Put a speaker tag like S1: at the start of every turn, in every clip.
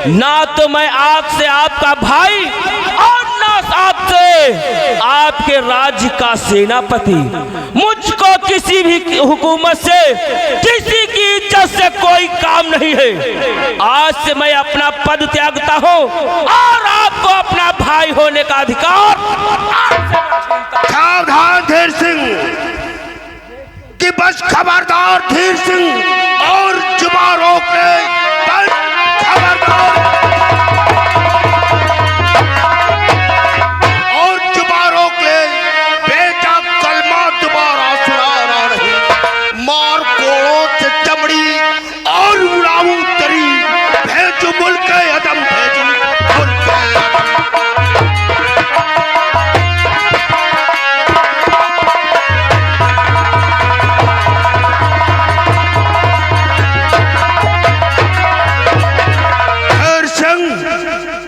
S1: ना तो मैं आपसे आपका भाई और ना आपसे आपके राज्य का सेनापति। मुझको किसी भी हुकूमत से किसी की इज्जत से कोई काम नहीं है। आज से मैं अपना पद त्यागता हूँ और आपको अपना भाई होने का अधिकार।
S2: सावधान धीर सिंह कि बस खबरदार धीर सिंह और जुबान रोक ले। बस खबरदार और जुबान रोक ले। बेटा कलमा दोबारा सुना नहीं। मार कोड़ों से चमड़ी और उड़ाऊ तरी। भेजू मुल्क अदम भेजू मुल्क अदम।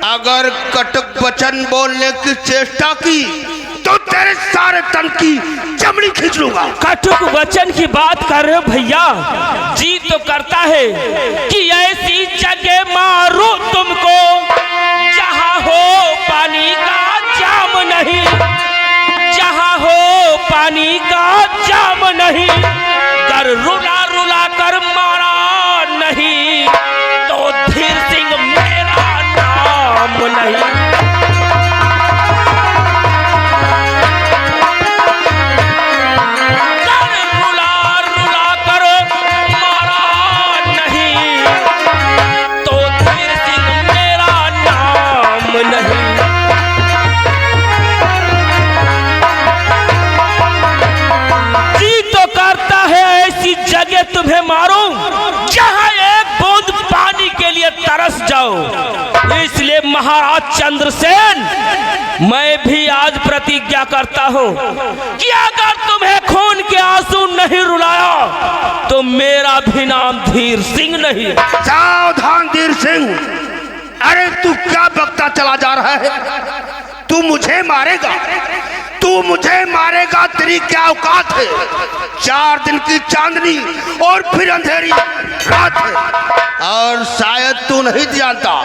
S2: अगर कटक वचन बोलने की चेष्टा की तो तेरे सारे तन की चमड़ी खींच लूंगा।
S1: कटुक वचन की बात कर रहे हो भैया? जी तो करता है कि ऐसी जगह मारू तुमको जहां हो पानी का जाम नहीं, जहां हो पानी का जाम नहीं। कर रुला रुला कर मारा नहीं तो धीर सिंह मेरा नाम नहीं। जगह तुम्हें मारूं जहां एक बूंद पानी के लिए तरस जाओ। इसलिए महाराज चंद्रसेन मैं भी आज प्रतिज्ञा करता हूं कि अगर तुम्हें खून के आंसू नहीं रुलाया तो मेरा भी नाम धीर सिंह नहीं।
S2: सावधान धीर सिंह, अरे तू क्या बकता चला जा रहा है? तू मुझे मारेगा? तू मुझे मारेगा? तेरी क्या औकात है? 4 दिन की चांदनी और फिर अंधेरी रात है। और शायद तू नहीं जानता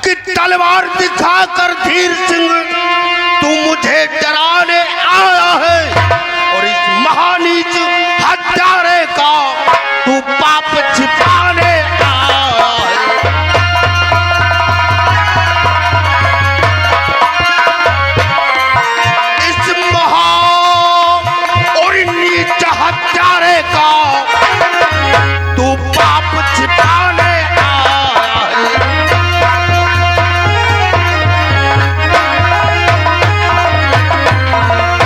S2: कि तलवार दिखाकर धीर सिंह तू मुझे डराने आया है और इस महानीच हत्यारे का तू पाप छिपाने आया है। हत्यारे का तू पाप छिपाने आया है।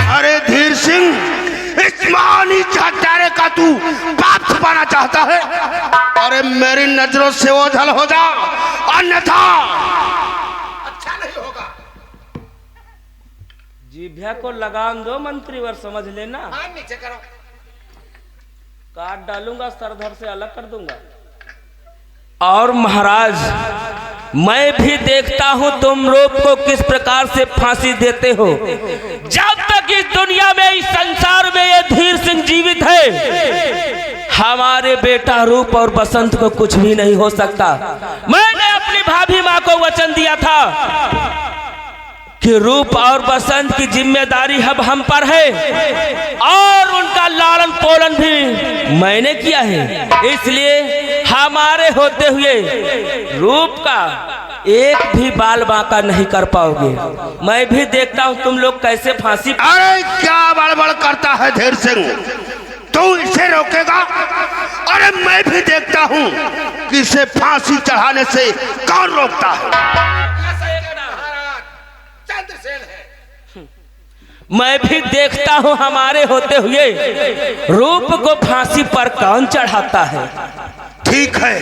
S2: अरे धीर सिंह, इस महानी हत्यारे का तू पाप छिपाना चाहता है? अरे मेरी नजरों से ओझल हो जा, अन्यथा अच्छा नहीं होगा।
S1: जीभ्या को लगाम दो मंत्रीवर, समझ लेना।
S2: नीचे करो।
S1: काट डालूंगा, सरधर से अलग कर दूंगा। और महाराज मैं भी देखता हूं तुम रूप को किस प्रकार से फांसी देते हो। जब तक इस दुनिया में, इस संसार में ये धीर सिंह जीवित है, हमारे बेटा रूप और बसंत को कुछ भी नहीं हो सकता। मैंने अपनी भाभी माँ को वचन दिया था कि रूप और बसंत की जिम्मेदारी अब हम पर है और उनका लालन पालन भी मैंने किया है। इसलिए हमारे होते हुए रूप का एक भी बाल बांका नहीं कर पाओगे। मैं भी देखता हूँ तुम लोग कैसे फांसी।
S2: अरे क्या बड़बड़ करता है धीर सिंह? तू इसे रोकेगा? अरे मैं भी देखता हूँ कि इसे फांसी चढ़ाने से कौन रोकता है।
S1: मैं भी देखता हूँ हमारे होते हुए रूप को फांसी पर कौन चढ़ाता है।
S2: ठीक है,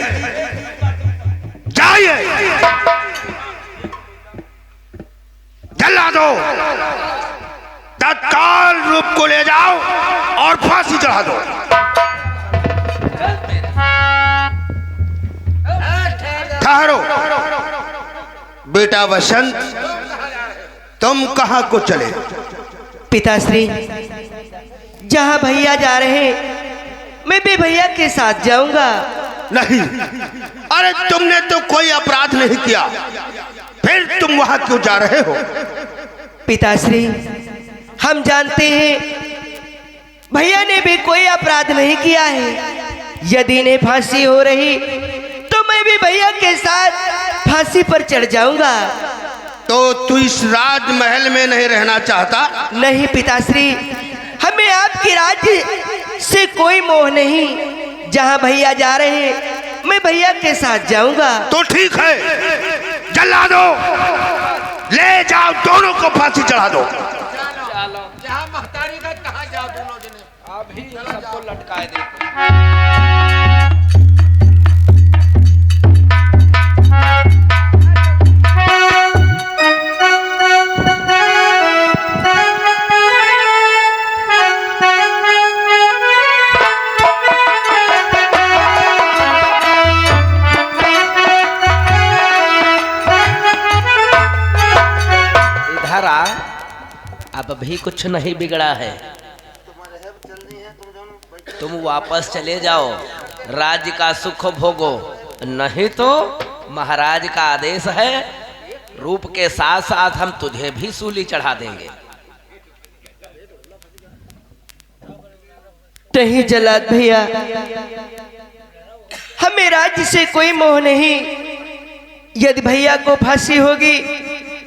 S2: जाइए, जला दो, तत्काल रूप को ले जाओ और फांसी चढ़ा दो। ठहरो बेटा वसंत, तुम कहां को चले?
S3: पिताश्री, जहां भैया जा रहे हैं मैं भी भैया के साथ जाऊंगा।
S2: नहीं, अरे तुमने तो कोई अपराध नहीं किया, फिर तुम वहां क्यों जा रहे हो?
S3: पिताश्री, हम जानते हैं भैया ने भी कोई अपराध नहीं किया है। यदि इन्हें फांसी हो रही तो मैं भी भैया के साथ फांसी पर चढ़ जाऊंगा।
S2: तो तू इस राजमहल में नहीं रहना चाहता?
S3: नहीं पिताश्री, हमें आपके राज्य से कोई मोह नहीं। जहां भैया जा रहे हैं मैं भैया के साथ जाऊंगा।
S2: तो ठीक है, जला दो, ले जाओ, दोनों को फांसी चढ़ा दो।
S4: जहाँ महतारी का कहाँ जाओ दोनों जने,
S1: अभी सबको लटकाए देते। अब भी कुछ नहीं बिगड़ा है, तुम वापस चले जाओ, राज्य का सुख भोगो, नहीं तो महाराज का आदेश है, रूप के साथ साथ हम तुझे भी सूली चढ़ा देंगे।
S3: नहीं जल्लाद भैया, हमें राज्य से कोई मोह नहीं। यदि भैया को फांसी होगी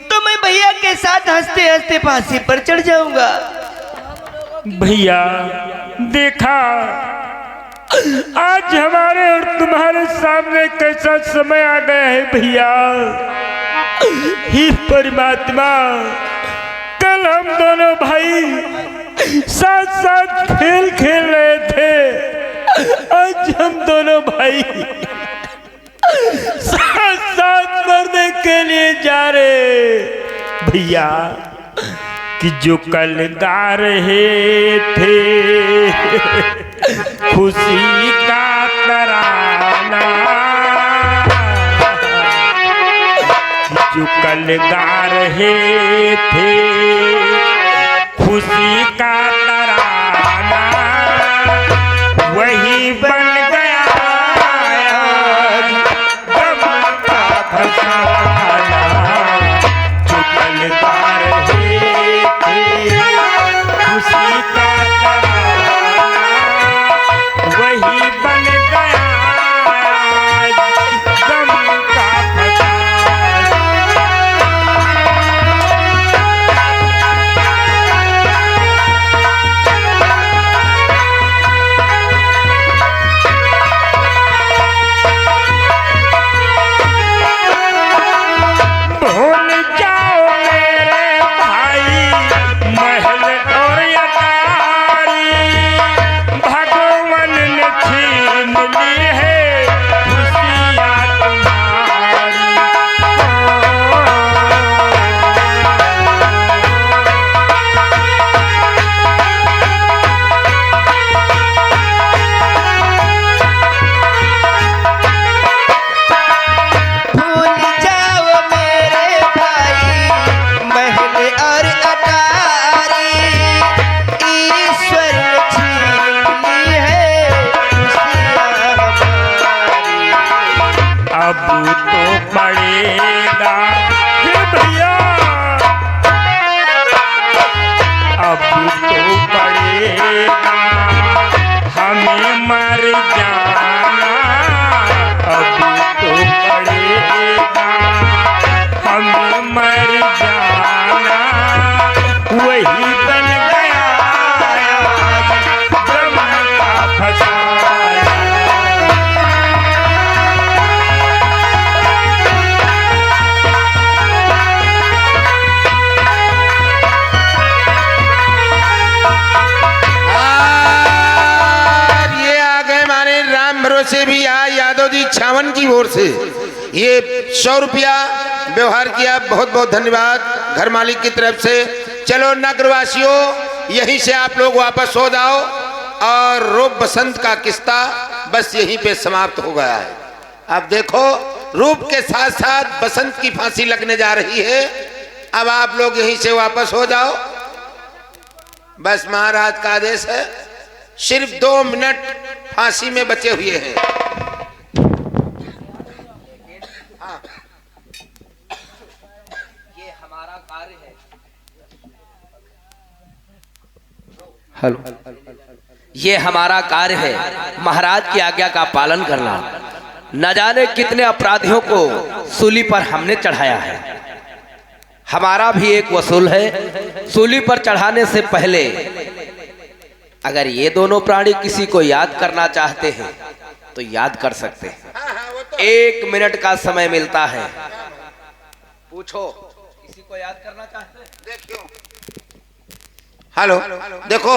S3: तो मैं भैया के साथ हंसते हंसते फांसी पर चढ़ जाऊंगा।
S5: भैया देखा, आज हमारे और तुम्हारे सामने कैसा समय आ गया है भैया। हे परमात्मा, कल हम दोनों भाई साथ साथ खेल खेल रहे थे, आज हम दोनों भाई साथ साथ मरने के लिए जा रहे भैया। कि जो कल गा रहे थे खुशी का तराना, जो कल गा रहे थे खुशी का तराना, वही बन गया गम का फसाना। जो कल गा रहे थे खुशी का तराना, वही बन गया गम का फसाना। भूल जाओ मेरे भाई महल और अटारी, भगवान ने छीन ली है खुशियाँ तुम्हारी।
S3: भूल जाओ मेरे भाई महल और अटारी, ईश्वर ने छीन ली है खुशियाँ हमारी।
S5: अब तो पड़ेगा हे भैया, अब तो पड़ेगा हमें मर जाना, अब तो पड़ेगा हमें मर जाना, वही बन गया ब्रह्म का फसाना।
S4: और ये आ गए हमारे राम भरोसे भी आए यादव जी छावन की ओर से ये 100 रुपया व्यवहार किया, बहुत बहुत धन्यवाद घर मालिक की तरफ से। चलो नगरवासियों, यहीं से आप लोग वापस हो जाओ और रूप बसंत का किस्सा बस यहीं पे समाप्त हो गया है। अब देखो, रूप के साथ साथ बसंत की फांसी लगने जा रही है। अब आप लोग यहीं से वापस हो जाओ, बस महाराज का आदेश है, सिर्फ 2 मिनट फांसी में बचे हुए हैं।
S3: ये हमारा कार्य है। ये हमारा कार्य है महाराज की आज्ञा का पालन करना। न जाने कितने अपराधियों को सूली पर हमने चढ़ाया है। हमारा भी एक वसूल है। सूली पर चढ़ाने से पहले अगर ये दोनों प्राणी किसी को याद करना चाहते हैं तो याद कर सकते हैं। 1 मिनट का समय मिलता है। पूछो, किसी को याद करना चाहते हैं?
S4: देखियो, हेलो, देखो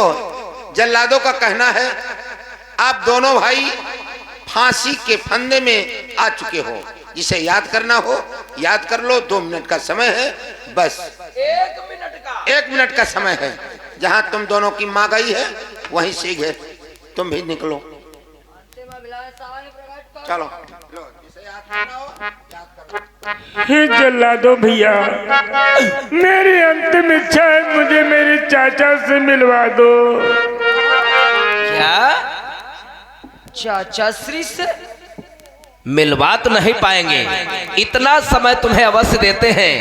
S4: जल्लादों का कहना है आप दोनों भाई फांसी के फंदे में आ चुके हो। जिसे याद करना हो याद कर लो। 2 मिनट का समय है बस। 1 मिनट का समय है। जहां तुम दोनों की माँ गई है वहीं से है। तुम भी निकलो, चलो। जिसे याद करना हो याद कर लो।
S5: हे जल्लादो भैया, मेरी अंतिम इच्छा है, मुझे मेरे चाचा से मिलवा दो।
S3: क्या चाचा श्री से मिलवा तो नहीं पाएंगे। इतना समय तुम्हें अवश्य देते हैं।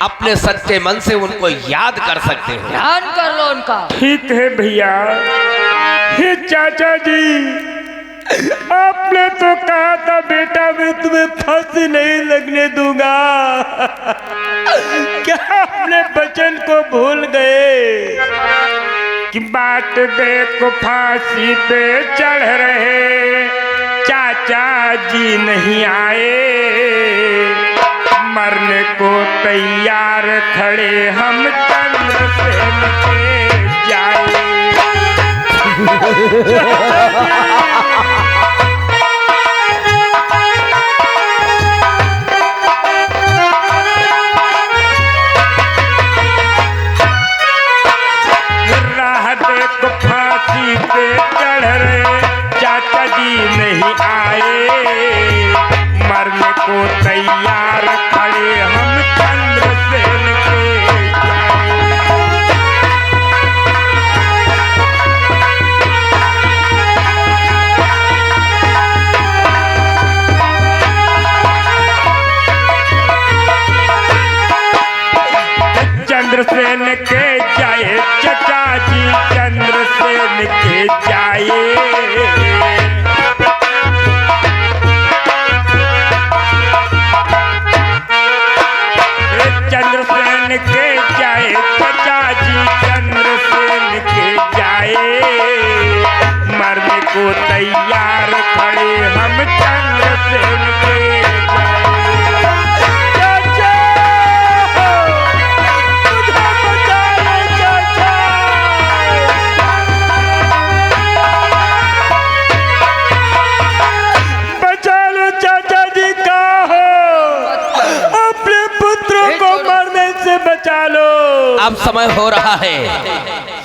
S3: अपने सच्चे मन से उनको याद कर सकते हो।
S6: ध्यान कर लो उनका।
S5: ठीक है भैया। हे चाचा जी, आपने तो कहा था बेटा मैं तुम्हें फांसी नहीं लगने दूंगा। क्या अपने वचन को भूल गए कि बात देखो फांसी पे चढ़ रहे चाचा जी नहीं आए। मरने को तैयार खड़े हम चंद्रसेन के जाए। राह देखो फांसी पे चढ़ रहे चाचा जी नहीं आए। मरने को तैयार खड़े हम चंद्रसेन के जाए। चंद्रसेन के जाए चचा जी, चंद्रसेन के जाए। चंद्रसेन के जाए चचा जी, चंद्रसेन के जाए। मरने को तैयार खड़े हम चंद्रसेन के जाए। बचा लो।
S3: अब समय हो रहा है।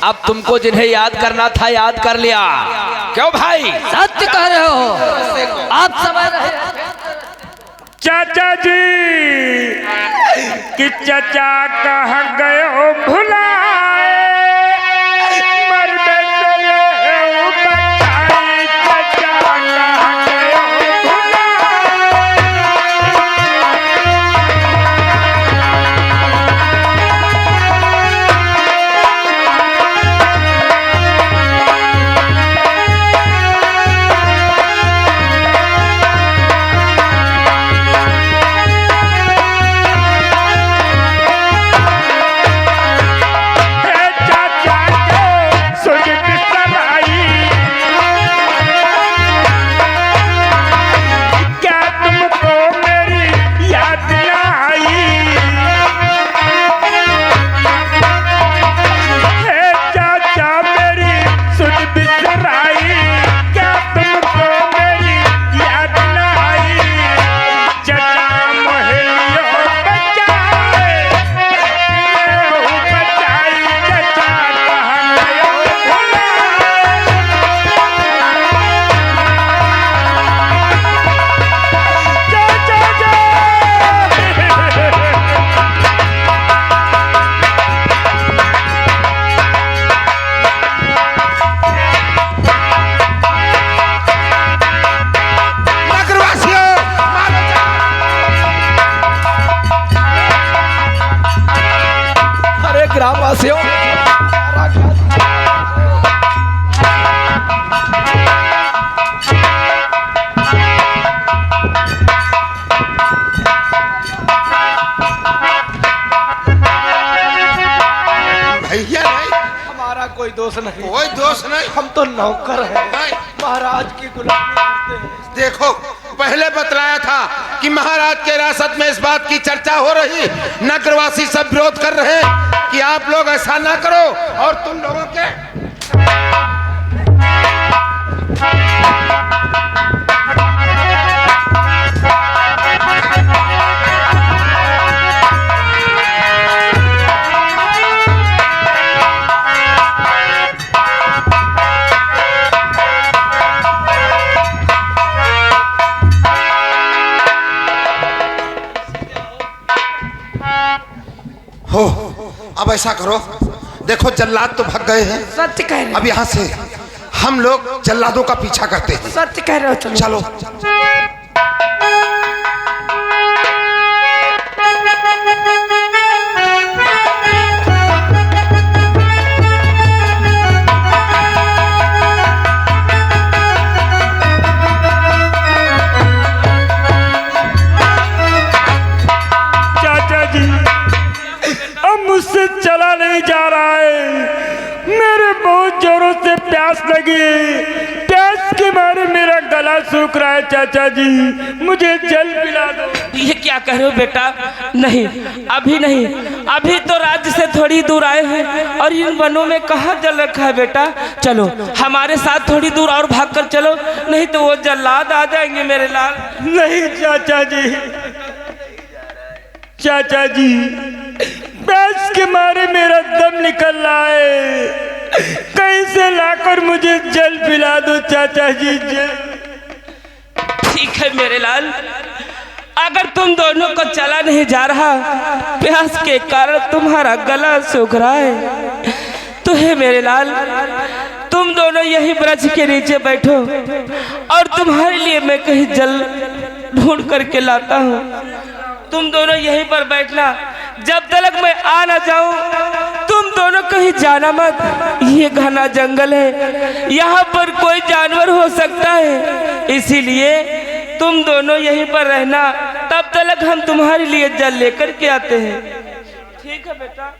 S3: अब तुमको जिन्हें याद करना था याद कर लिया। क्यों भाई?
S6: सत्य कह रहे हो आप। समय रहे
S5: चाचा जी कि चाचा कहाँ गए हो भुलाए। मर चले हो बचाए। चाचा कहाँ गए हो भुलाए।
S2: हमारा कोई दोष नहीं,
S4: कोई दोष नहीं।
S2: हम तो नौकर हैं,
S4: नहीं।
S2: महाराज की गुलामी करते हैं।
S4: देखो पहले बतलाया था कि महाराज के रासत में इस बात की चर्चा हो रही, नगरवासी सब विरोध कर रहे हैं कि आप लोग ऐसा ना करो और तुम लोगों के हो। अब ऐसा करो, देखो जल्लाद तो भाग गए हैं,
S6: सत्य कह रहे
S4: अब यहाँ से हम लोग जल्लादों का पीछा करते हैं।
S6: सत्य कह रहे हो, चलो
S4: चलो।
S5: चाचा जी अब मुझसे चला नहीं जा रहा है, मेरे बहुत जोरों से प्यास लगी, प्यास के मारे मेरा गला सूख रहा है। चाचा जी मुझे जल पिला दो।
S1: ये क्या कह रहे हो बेटा? नहीं, अभी नहीं, अभी तो राज्य से थोड़ी दूर आए हैं और इन वनों में कहाँ जल रखा है बेटा। चलो हमारे साथ थोड़ी दूर और भागकर चलो, नहीं तो वो जल्लाद आ जाएंगे मेरे लाल।
S5: नहीं चाचा जी, चाचा जी प्यास के मारे मेरा दम निकल रहा है, कहीं से लाकर मुझे जल पिला दो चाचा जी, जल।
S1: ठीक है मेरे लाल, अगर तुम दोनों को चला नहीं जा रहा, प्यास के कारण तुम्हारा गला सूख रहा है, तो है मेरे लाल तुम दोनों यही वृक्ष के नीचे बैठो और तुम्हारे लिए मैं कहीं जल ढूंढ करके लाता हूँ। तुम दोनों यहीं पर बैठना, जब तक मैं आ ना जाऊं तुम दोनों कहीं जाना मत। ये घना जंगल है, यहाँ पर कोई जानवर हो सकता है, इसीलिए तुम दोनों यहीं पर रहना, तब तक हम तुम्हारे लिए जल लेकर के आते हैं। ठीक है बेटा।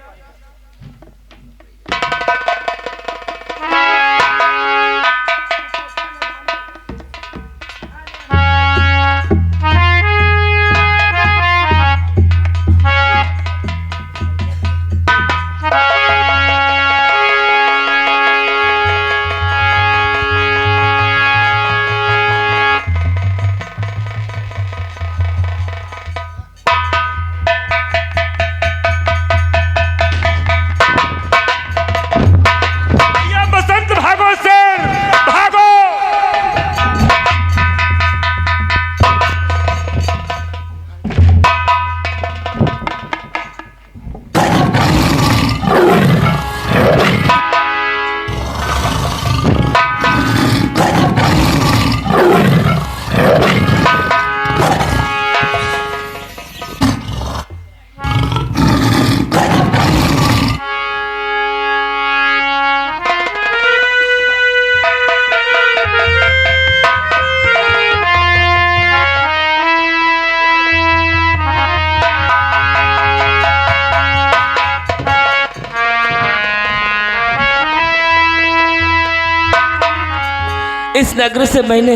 S1: इस नगर से मैंने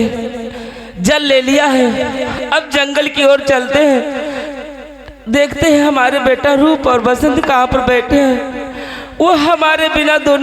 S1: जल ले लिया है, अब जंगल की ओर चलते हैं, देखते हैं हमारे बेटा रूप और बसंत कहाँ पर बैठे हैं। वो हमारे बिना दोनों